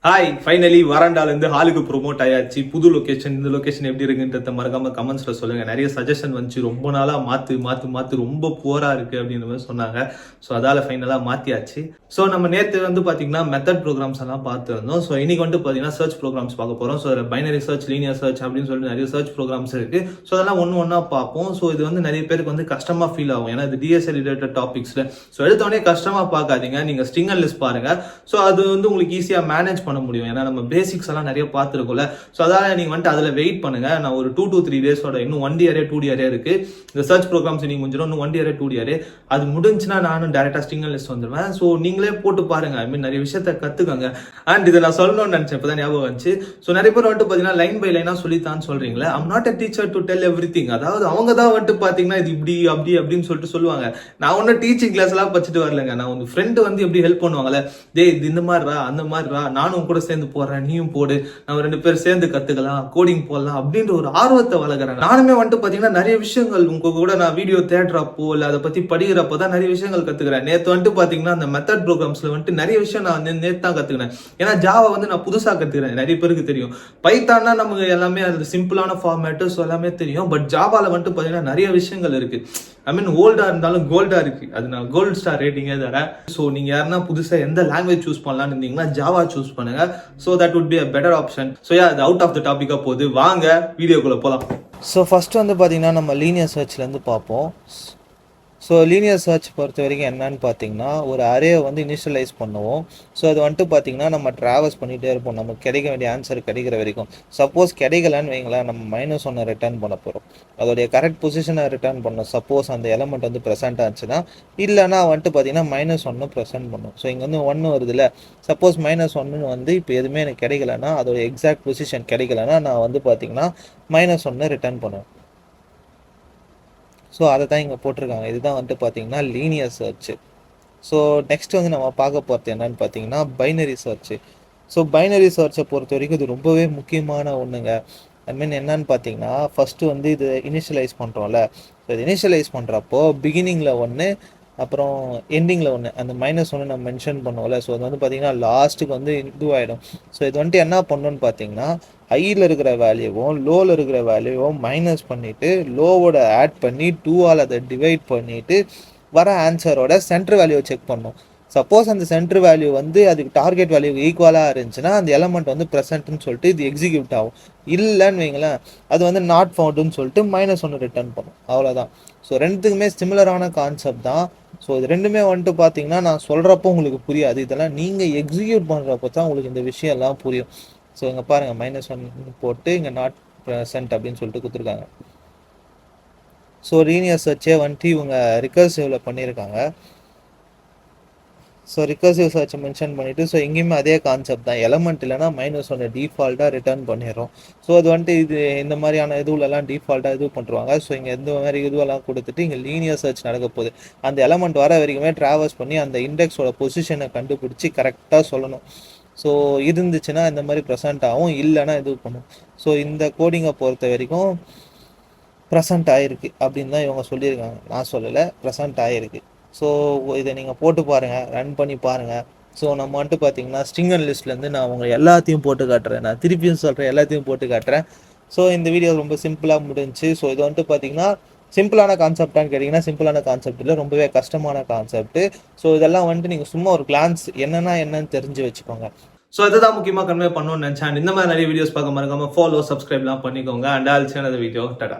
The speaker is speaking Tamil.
ஹாய் ஃபைனலி வராண்டாலேருந்து ஹாலுக்கு ப்ரொமோட் ஆயாச்சு. புது லொக்கேஷன், இந்த லொக்கேஷன் எப்படி இருக்குன்றத மறக்காம கமெண்ட்ஸ்ல சொல்லுங்க. நிறைய சஜஷன் வந்துச்சு, ரொம்ப நாளா மாத்து ரொம்ப புவரா இருக்கு அப்படின்ற மாதிரி சொன்னாங்க. ஸோ அதால ஃபைனலாக மாத்தியாச்சு. ஸோ நம்ம நேற்று வந்து பார்த்தீங்கன்னா மெத்தட் ப்ரோக்ராம்ஸ் எல்லாம் பார்த்துருந்தோம். ஸோ இன்னைக்கு வந்து பார்த்தீங்கன்னா சர்ச் ப்ரோக்ராம்ஸ் பார்க்க போகிறோம். So binary search, linear search அப்படின்னு சொல்லிட்டு நிறைய சர்ச் ப்ரோக்ராம்ஸ் இருக்கு. ஸோ அதெல்லாம் ஒன்று பார்ப்போம். ஸோ இது வந்து நிறைய பேருக்கு வந்து கஷ்டமா ஃபீல் ஆகும், ஏன்னா இது டிஎஸ்எல் ரிலேட்டட் டாபிக்ஸ்ல. ஸோ எடுத்தோடனே கஷ்டமா பார்க்காதீங்க, நீங்க ஸ்ட்ரிங் அண்ட் லிஸ்ட் பாருங்க. ஸோ அது வந்து உங்களுக்கு ஈஸியாக மேனேஜ் பண்ண முடியும், ஏன்னா நம்ம பேசிக்ஸ் எல்லாம் நிறைய பார்த்துருக்கோம்ல. ஸோ அதால நீங்க வந்துட்டு அதில் வெயிட் பண்ணுங்க. நான் ஒரு 2 to 3 டேஸோட, இன்னும் 1 DRA 2 DRA இருக்கு. இந்த சர்ச் ப்ரோக்ராம்ஸ் நீங்க முடிஞ்சிடும், இன்னும் 1 DRA 2 DRA அது முடிஞ்சுன்னா நானும் டேரக்டா ஸ்ட்ரிங் அண்ட் லிஸ்ட் வந்துடுவேன். ஸோ நீங்களே போட்டு பாருங்க, ஐ மீன் நிறைய விஷயத்த கத்துக்கங்க. அண்ட் இதை நான் சொல்லணும்னு நினைச்சேன், இப்பதான் ஞாபகம் வந்துச்சு. ஸோ நிறைய பேர் வந்துட்டு பாத்தீங்கன்னா லைன் பை லைனா சொல்லித்தான் சொல்றீங்களே. I'm not a teacher to tell everything. அதாவது அவங்க தான் வந்துட்டு பாத்தீங்கன்னா இது இப்படி அப்படி அப்படின்னு சொல்லிட்டு சொல்லுவாங்க. நான் ஒன்னும் டீச்சிங் கிளாஸ் எல்லாம் படிச்சுட்டு வரலங்க. நான் உங்க ஃப்ரெண்டு வந்து எப்படி ஹெல்ப் பண்ணுவாங்கல்ல, டேய் இது இந்த மாதிரிடா அந்த மாதிரிடா, நானும் கூட சேர்ந்து போடுறேன், நீயும் போடு, நம்ம 2 பேரும் சேர்ந்து கத்துக்கலாம், கோடிங் போடலாம் அப்படின்ற ஒரு ஆர்வத்தை வளர்க்குறேன். நானுமே வந்துட்டு பாத்தீங்கன்னா நிறைய விஷயங்கள் உங்க கூட நான் வீடியோ தேடுறப்போ இல்ல அதை பத்தி படிக்கிறப்போ தான் நிறைய விஷயங்கள் கத்துக்கிறேன். நேற்று வந்துட்டு பாத்தீங்கன்னா அந்த மெத்தட் ப்ரோக்ராம்ஸ்ல வந்துட்டு நிறைய விஷயம் நான் நேற்று தான் கத்துக்கிறேன். ஏன்னா ஜாவா வந்து நான் புதுசா கத்துக்கிறேன், நிறைய பேருக்கு தெரியும். பைத்தான்னா நமக்கு எல்லாமே அது சிம்பிளான ஃபார்மேட், ஸோ எல்லாமே தெரியும். பட் ஜாவால வந்துட்டு பாத்தீங்கன்னா நிறைய விஷயங்கள் இருக்கு. ஐ மீன் ஓல்டா இருந்தாலும் கோல்டா இருக்கு. அது நான் கோல்டு ஸ்டார் ரேட்டிங்கே தரேன். ஸோ நீங்க யாருன்னா புதுசா எந்த லாங்குவேஜ் சூஸ் பண்ணலாம்னு இருந்தீங்கன்னா ஜாவா சூஸ் பண்ணுங்க. So that would be a better option. So அது அவுட் ஆஃப் த டாபிக்கா போகுது, வாங்க வீடியோக்குள்ள போலாம். ஸோ ஃபஸ்ட்டு வந்து பார்த்தீங்கன்னா நம்ம லீனியர் சர்ச்லேருந்து பார்ப்போம். ஸோ லீனியர் சர்ச் பொறுத்த வரைக்கும் என்னன்னு பார்த்தீங்கன்னா, ஒரு அரேவை வந்து இனிஷியலைஸ் பண்ணுவோம். ஸோ அது வந்துட்டு பார்த்தீங்கன்னா நம்ம ட்ராவல்ஸ் பண்ணிகிட்டே இருப்போம், நமக்கு கிடைக்க வேண்டிய ஆன்சர் கிடைக்கிற வரைக்கும். சப்போஸ் கிடைக்கலன்னு வைங்களேன், நம்ம -1 ரிட்டர்ன் பண்ண போகிறோம், அதோடைய கரெக்ட் பொசிஷனை ரிட்டர்ன் பண்ணணும். சப்போஸ் அந்த எலமெண்ட் வந்து ப்ரெசென்ட் ஆச்சுன்னா, இல்லைனா வந்துட்டு பார்த்தீங்கன்னா -1 ப்ரெசென்ட் பண்ணும். ஸோ இங்கே வந்து 1 வருது இல்லை, சப்போஸ் -1 வந்து இப்போ எதுவுமே எனக்கு கிடைக்கலன்னா, அதோட எக்ஸாக்ட் பொசிஷன் கிடைக்கலன்னா நான் வந்து பார்த்தீங்கன்னா -1 ரிட்டர்ன் பண்ணுவேன். ஸோ அதை தான் இங்கே போட்டிருக்காங்க. இதுதான் வந்துட்டு பார்த்தீங்கன்னா லீனியர் சர்ச்சு. ஸோ நெக்ஸ்ட் வந்து நம்ம பார்க்க போகிறது என்னன்னு பார்த்தீங்கன்னா பைனரி சர்ச்சு. ஸோ பைனரி சர்ச்சை பொறுத்த வரைக்கும் இது ரொம்பவே முக்கியமான ஒன்றுங்க. ஐ மீன் என்னன்னு பார்த்தீங்கன்னா, ஃபஸ்ட்டு வந்து இது இனிஷியலைஸ் பண்ணுறோம்ல. ஸோ இது இனிஷியலைஸ் பண்ணுறப்போ பிகினிங்கில் 1 அப்புறம் எண்டிங்கில் 1, அந்த -1 நம்ம மென்ஷன் பண்ணுவோம்ல. ஸோ அது வந்து பார்த்தீங்கன்னா லாஸ்ட்டுக்கு வந்து இதுவாகிடும். ஸோ இது வந்துட்டு என்ன பண்ணணும்னு பார்த்தீங்கன்னா, ஹையில் இருக்கிற வேல்யூவும் லோவில் இருக்கிற வேல்யூவும் மைனஸ் பண்ணிவிட்டு லோவோட ஆட் பண்ணி 2ஆல் அதை டிவைட் பண்ணிவிட்டு வர ஆன்சரோட சென்டர் வேல்யூவை செக் பண்ணணும். சப்போஸ் அந்த சென்டர் வேல்யூ வந்து அதுக்கு டார்கெட் வேல்யூ ஈக்குவலாக இருந்துச்சுன்னா அந்த எலமெண்ட் வந்து ப்ரெசென்ட்னு சொல்லிட்டு இது எக்ஸிக்யூட் ஆகும். இல்லைன்னு வைங்களேன், அது வந்து நாட் ஃபவுண்டுன்னு சொல்லிட்டு -1 ரிட்டர்ன் பண்ணும். அவ்வளோதான். ஸோ ரெண்டுத்துக்குமே சிமிலரான கான்செப்ட் தான். ஸோ இது ரெண்டுமே வந்துட்டு பார்த்தீங்கன்னா நான் சொல்கிறப்போ உங்களுக்கு புரியாது, இதெல்லாம் நீங்கள் எக்ஸிக்யூட் பண்ணுறப்போ தான் உங்களுக்கு இந்த விஷயம் எல்லாம் புரியும். ஸோ இங்கே பாருங்கள், -1 போட்டு இங்கே நாட் ப்ரெசென்ட் அப்படின்னு சொல்லிட்டு கொடுத்துருக்காங்க. ஸோ லீனியர் சர்ச்சே வந்துட்டு இவங்க ரிகர்சிவ்ல பண்ணியிருக்காங்க. ஸோ ரிகர்சிவ் சர்ச்சை மென்ஷன் பண்ணிவிட்டு, ஸோ எங்கேயுமே அதே கான்செப்ட் தான். எலமெண்ட் இல்லைனா -1 டிஃபால்ட்டாக ரிட்டர்ன் பண்ணிடுறோம். ஸோ அது வந்துட்டு இது இந்த மாதிரியான இதுலலாம் டிஃபால்ட்டாக இது பண்ணுறாங்க. ஸோ இங்கே இந்த மாதிரி இதுவெல்லாம் கொடுத்துட்டு இங்கே லீனியர் சர்ச் நடக்க போகுது. அந்த எலமெண்ட் வர வரைக்குமே ட்ராவல்ஸ் பண்ணி அந்த இண்டெக்ஸோட பொசிஷனை கண்டுபிடிச்சி கரெக்டாக சொல்லணும். ஸோ இருந்துச்சுன்னா இந்த மாதிரி ப்ரெசென்ட் ஆகும், இல்லைன்னா இது பண்ணும். ஸோ இந்த கோடிங்கை பொறுத்த வரைக்கும் ப்ரெசென்ட் ஆகிருக்கு அப்படின்னு தான் இவங்க சொல்லியிருக்காங்க, நான் சொல்லலை, ப்ரெசென்ட் ஆகிருக்கு. ஸோ இதை நீங்கள் போட்டு பாருங்கள், ரன் பண்ணி பாருங்கள். ஸோ நம்ம வந்துட்டு பார்த்தீங்கன்னா ஸ்ட்ரிங் அண்ட் லிஸ்ட்லேருந்து நான் அவங்க எல்லாத்தையும் போட்டு காட்டுறேன், நான் திருப்பியும் சொல்கிறேன், எல்லாத்தையும் போட்டு காட்டுறேன். ஸோ இந்த வீடியோ ரொம்ப சிம்பிளாக முடிஞ்சு. ஸோ இது வந்துட்டு பார்த்தீங்கன்னா சிம்பிளான கான்செப்டான்னு கேட்டிங்கன்னா சிம்பிளான கான்செப்ட் இல்லை, ரொம்பவே கஷ்டமான கான்செப்ட். ஸோ இதெல்லாம் வந்துட்டு நீங்கள் சும்மா ஒரு கிளான்ஸ் என்னன்னு தெரிஞ்சு வச்சுக்கோங்க. ஸோ அதுதான் முக்கியமாக கன்வே பண்ணணும்னு நினச்சேன். இந்த மாதிரி நிறைய வீடியோஸ் பார்க்க மறக்காம ஃபாலோ, சப்ஸ்கிரைப்லாம் பண்ணிக்கோங்க. And also video Tata.